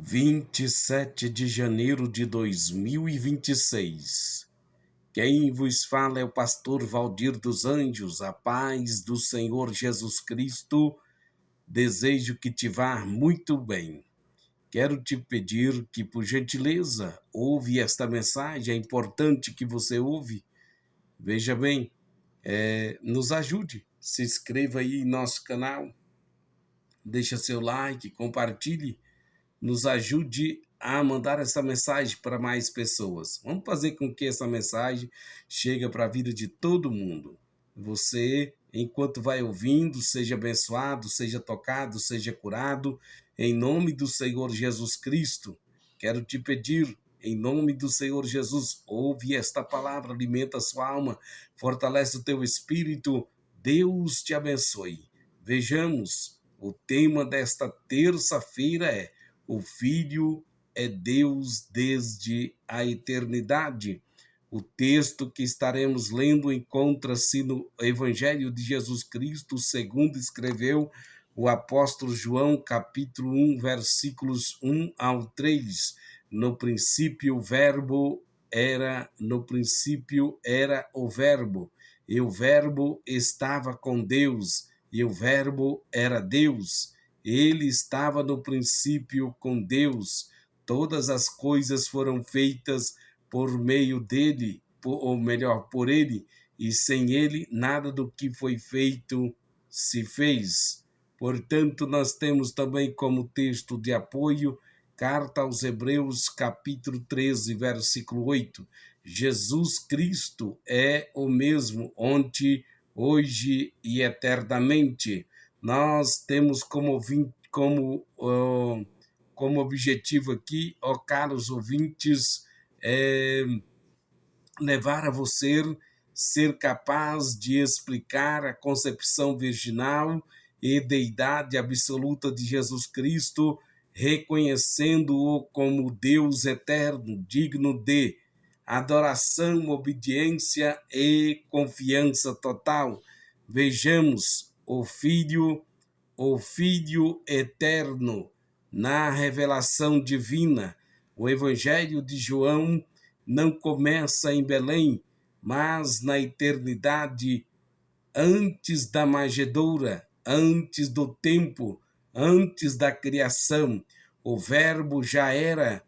27 de janeiro de 2026. Quem vos fala é o pastor Valdir dos Anjos. A paz do Senhor Jesus Cristo. Desejo que te vá muito bem. Quero te pedir que, por gentileza, ouve esta mensagem. É importante que você ouve. Veja bem, nos ajude. Se inscreva aí em nosso canal. Deixa seu like, compartilhe. Nos ajude a mandar essa mensagem para mais pessoas. Vamos fazer com que essa mensagem chegue para a vida de todo mundo. Você, enquanto vai ouvindo, seja abençoado, seja tocado, seja curado, em nome do Senhor Jesus Cristo. Quero te pedir, em nome do Senhor Jesus, ouve esta palavra, alimenta a sua alma, fortalece o teu espírito. Deus te abençoe. Vejamos, o tema desta terça-feira é: o Filho é Deus desde a eternidade. O texto que estaremos lendo encontra-se no Evangelho de Jesus Cristo, segundo escreveu o apóstolo João, capítulo 1, versículos 1 ao 3. No princípio o verbo no princípio era o verbo, e o verbo estava com Deus, e o verbo era Deus. Ele estava no princípio com Deus. Todas as coisas foram feitas por meio dele, ou melhor, por ele, e sem ele nada do que foi feito se fez. Portanto, nós temos também como texto de apoio Carta aos Hebreus, capítulo 13, versículo 8. Jesus Cristo é o mesmo ontem, hoje e eternamente. Nós temos como objetivo aqui, ó caros ouvintes, levar a você ser capaz de explicar a concepção virginal e deidade absoluta de Jesus Cristo, reconhecendo-o como Deus eterno, digno de adoração, obediência e confiança total. Vejamos o Filho eterno na revelação divina. O Evangelho de João não começa em Belém, mas na eternidade, antes da manjedoura, antes do tempo, antes da criação. O Verbo já era.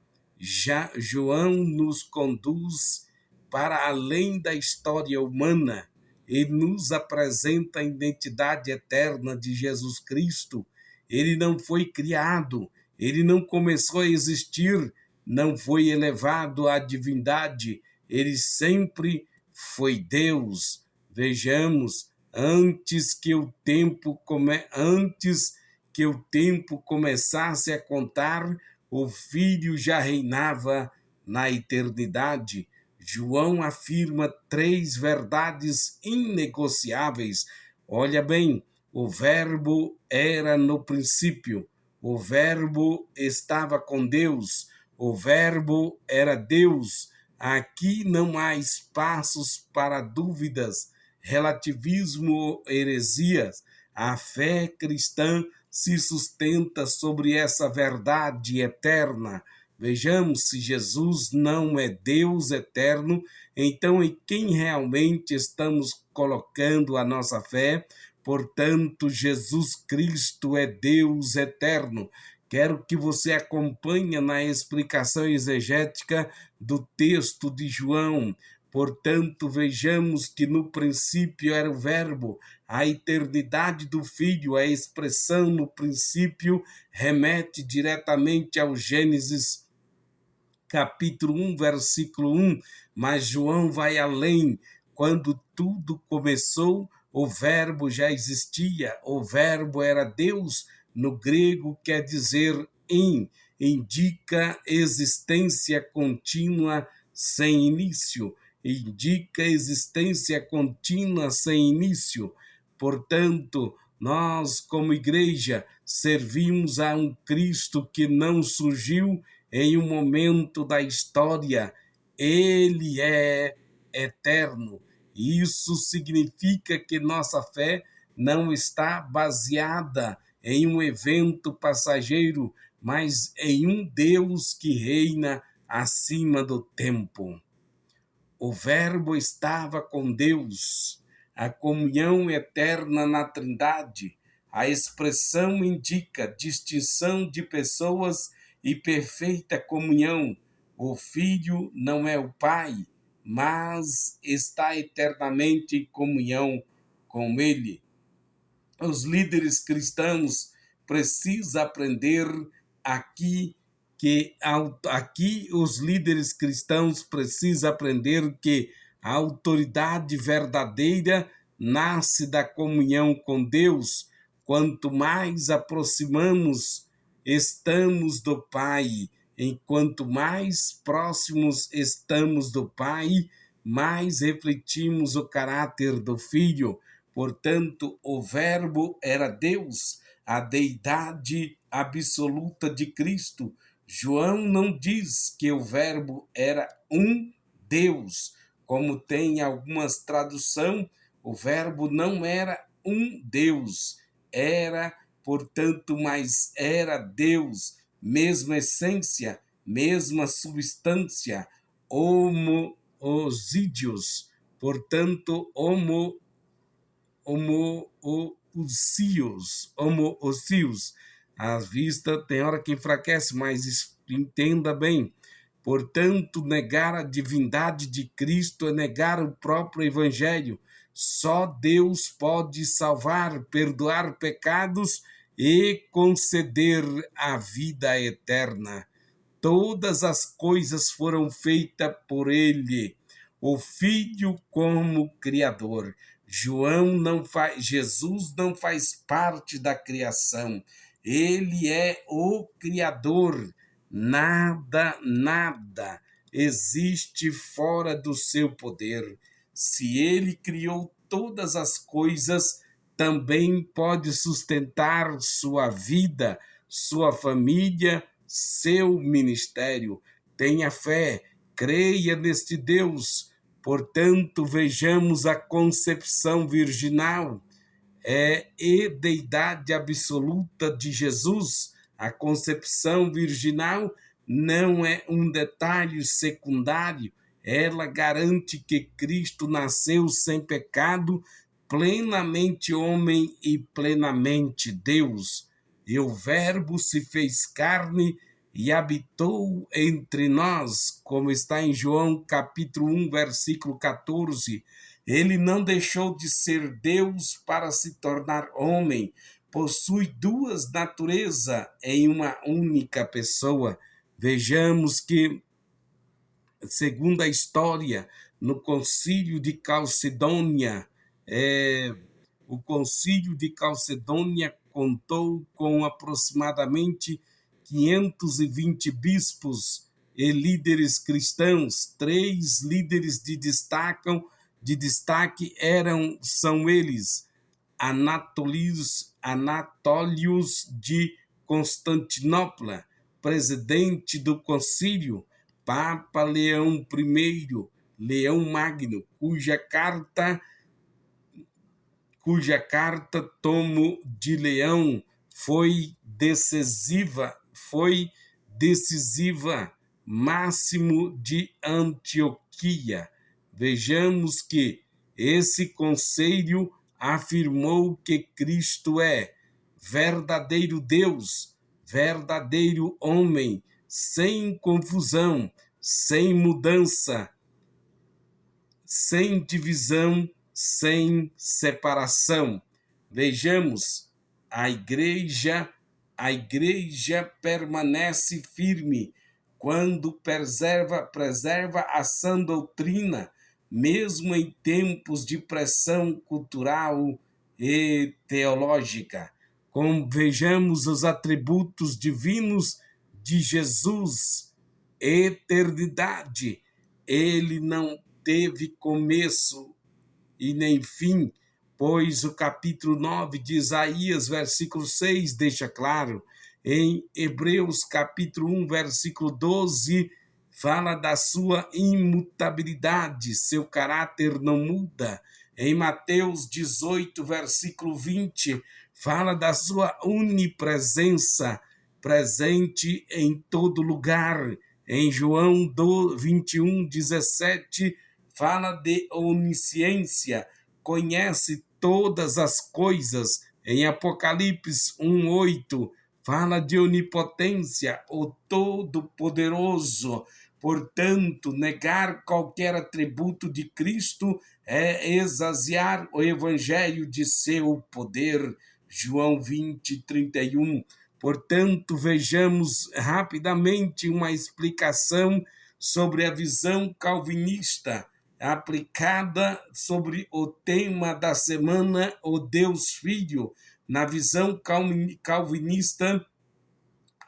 João nos conduz para além da história humana e nos apresenta a identidade eterna de Jesus Cristo. Ele não foi criado, ele não começou a existir, não foi elevado à divindade, ele sempre foi Deus. Vejamos, antes que o tempo começasse a contar, o Filho já reinava na eternidade. João afirma 3 verdades inegociáveis. Olha bem, o Verbo era no princípio, o Verbo estava com Deus, o Verbo era Deus. Aqui não há espaços para dúvidas, relativismo ou heresias. A fé cristã se sustenta sobre essa verdade eterna. Vejamos, se Jesus não é Deus eterno, então em quem realmente estamos colocando a nossa fé? Portanto, Jesus Cristo é Deus eterno. Quero que você acompanhe na explicação exegética do texto de João. Portanto, vejamos que no princípio era o Verbo, a eternidade do Filho, a expressão no princípio remete diretamente ao Gênesis capítulo 1, versículo 1, mas João vai além. Quando tudo começou, o Verbo já existia, o Verbo era Deus. No grego quer dizer indica existência contínua sem início, indica existência contínua sem início. Portanto, nós, como igreja, servimos a um Cristo que não surgiu em um momento da história. Ele é eterno. Isso significa que nossa fé não está baseada em um evento passageiro, mas em um Deus que reina acima do tempo. O Verbo estava com Deus, a comunhão eterna na Trindade. A expressão indica distinção de pessoas e perfeita comunhão. O Filho não é o Pai, mas está eternamente em comunhão com Ele. Os líderes cristãos precisam aprender aqui aqui os líderes cristãos precisam aprender que a autoridade verdadeira nasce da comunhão com Deus. Quanto mais aproximamos estamos do Pai, enquanto mais próximos estamos do Pai, mais refletimos o caráter do Filho. Portanto, o Verbo era Deus, a deidade absoluta de Cristo. João não diz que o Verbo era um Deus, como tem algumas traduções, o Verbo não era um Deus, era, portanto, mas era Deus, mesma essência, mesma substância, homoousios, portanto, homoousios. A vista tem hora que enfraquece, mas entenda bem. Portanto, negar a divindade de Cristo é negar o próprio Evangelho. Só Deus pode salvar, perdoar pecados e conceder a vida eterna. Todas as coisas foram feitas por Ele, o Filho como Criador. Jesus não faz parte da criação. Ele é o Criador. Nada existe fora do seu poder. Se ele criou todas as coisas, também pode sustentar sua vida, sua família, seu ministério. Tenha fé, creia neste Deus. Portanto, vejamos a concepção virginal e deidade absoluta de Jesus. A concepção virginal não é um detalhe secundário, ela garante que Cristo nasceu sem pecado, plenamente homem e plenamente Deus. E o Verbo se fez carne e habitou entre nós, como está em João capítulo 1, versículo 14. Ele não deixou de ser Deus para se tornar homem, possui duas naturezas em uma única pessoa. Vejamos que, segundo a história, no Concílio de Calcedônia, o Concílio de Calcedônia contou com aproximadamente 520 bispos e líderes cristãos. 3 líderes de destaque são eles: Anatólios de Constantinopla, presidente do concílio, Papa Leão I, Leão Magno, cuja carta Tomo de Leão foi decisiva, Máximo de Antioquia. Vejamos que esse conselho afirmou que Cristo é verdadeiro Deus, verdadeiro homem, sem confusão, sem mudança, sem divisão, sem separação. Vejamos, a igreja permanece firme quando preserva a sã doutrina, mesmo em tempos de pressão cultural e teológica. Vejamos os atributos divinos de Jesus: eternidade. Ele não teve começo e nem fim, pois o capítulo 9 de Isaías, versículo 6, deixa claro. Em Hebreus, capítulo 1, versículo 12, fala da sua imutabilidade, seu caráter não muda. Em Mateus 18, versículo 20, fala da sua onipresença, presente em todo lugar. Em João 21:17, fala de onisciência, conhece todas as coisas. Em Apocalipse 1:8, fala de onipotência, o Todo-Poderoso. Portanto, negar qualquer atributo de Cristo é esvaziar o evangelho de seu poder. João 20:31. Portanto, vejamos rapidamente uma explicação sobre a visão calvinista aplicada sobre o tema da semana, o Deus Filho. Na visão calvinista,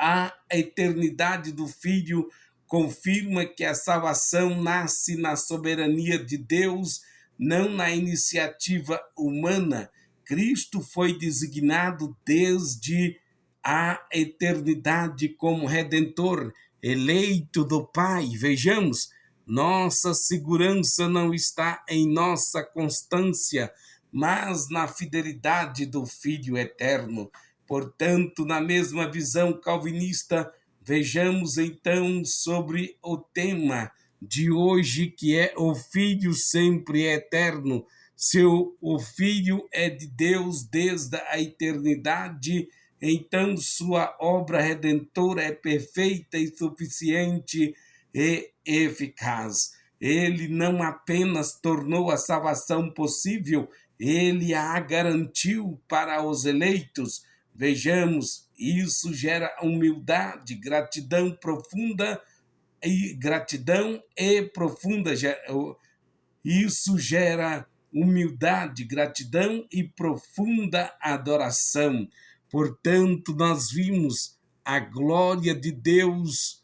a eternidade do Filho confirma que a salvação nasce na soberania de Deus, não na iniciativa humana. Cristo foi designado desde a eternidade como Redentor, eleito do Pai. Vejamos, nossa segurança não está em nossa constância, mas na fidelidade do Filho eterno. Portanto, na mesma visão calvinista, vejamos então sobre o tema de hoje, que é o Filho sempre eterno. Se o Filho é de Deus desde a eternidade, então sua obra redentora é perfeita e suficiente e eficaz. Ele não apenas tornou a salvação possível, ele a garantiu para os eleitos. Vejamos, isso gera humildade, gratidão e profunda. Isso gera humildade, gratidão e profunda adoração. Portanto, nós vimos a glória de Deus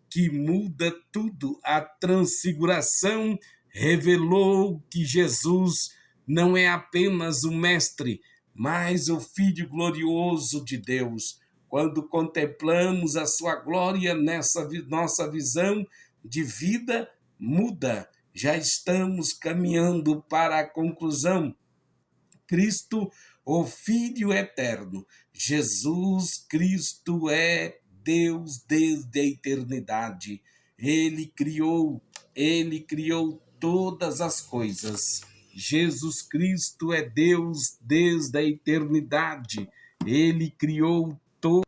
que muda tudo. A transfiguração revelou que Jesus não é apenas o Mestre, mas o Filho glorioso de Deus. Quando contemplamos a sua glória, nessa nossa visão de vida muda. Já estamos caminhando para a conclusão. Cristo, o Filho eterno. Jesus Cristo é Deus desde a eternidade. Ele criou todas as coisas. Jesus Cristo é Deus desde a eternidade. Ele criou todo.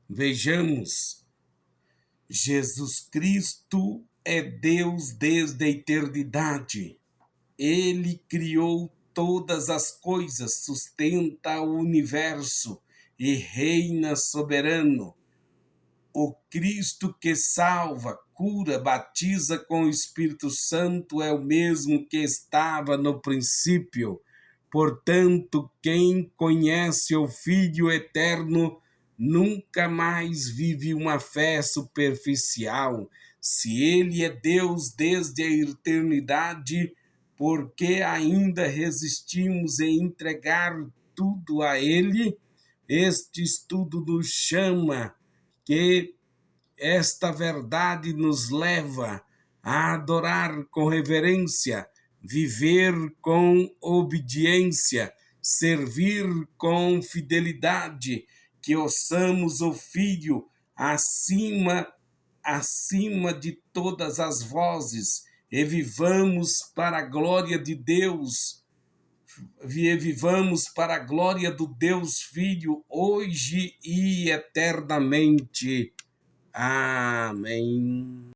Vejamos, Jesus Cristo é Deus desde a eternidade. Ele criou todas as coisas, sustenta o universo e reina soberano. O Cristo que salva, cura, batiza com o Espírito Santo é o mesmo que estava no princípio. Portanto, quem conhece o Filho eterno nunca mais vive uma fé superficial. Se ele é Deus desde a eternidade, por que ainda resistimos em entregar tudo a ele? Este estudo nos chama que esta verdade nos leva a adorar com reverência, viver com obediência, servir com fidelidade, que ouçamos o Filho acima de todas as vozes e vivamos para a glória de Deus, vivamos para a glória do Deus Filho, hoje e eternamente. Amém.